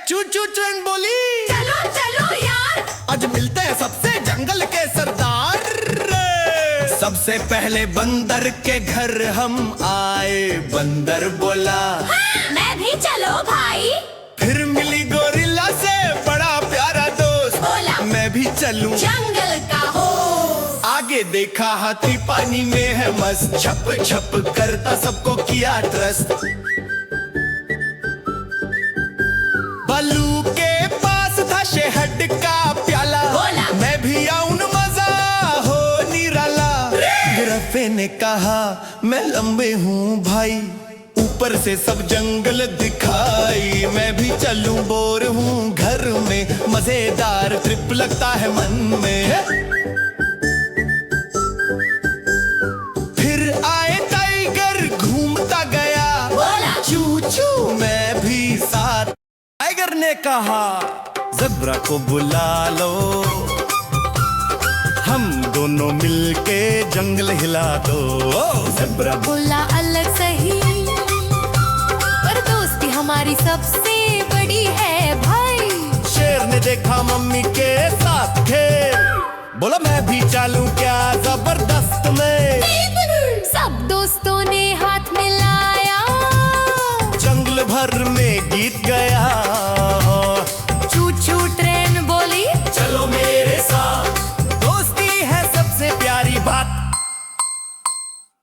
चू चू ट्रेन बोली, चलो चलो यार, आज मिलते हैं सबसे जंगल के सरदार। सबसे पहले बंदर के घर हम आए, बंदर बोला मैं भी चलो भाई। फिर मिली गोरिल्ला से बड़ा प्यारा दोस्त, बोला मैं भी चलूं जंगल का हो। आगे देखा हाथी पानी में है मस्त, छप छप करता सबको किया ट्रस्ट। बल्लू के पास था शहद का प्याला, बोला मैं भी आऊं मजा हो निराला। गिरफ्ते ने कहा मैं लंबे हूँ भाई, ऊपर से सब जंगल दिखाई। मैं भी चलूं बोर हूँ घर में, मजेदार ट्रिप लगता है मन में। फिर आए टाइगर घूमता गया, बोला चू चू मैं भी साथ। टाइगर ने कहा ज़ेब्रा को बुला लो, हम दोनों मिलके जंगल हिला दो। ज़ेब्रा बोला अलग सही, पर दोस्ती हमारी सबसे बड़ी है भाई। शेर ने देखा मम्मी के साथ खेल, बोला मैं भी चालूं क्या जबरदस्त में। सब दोस्तों ने हाथ मिलाया, जंगल भर में गीत गया।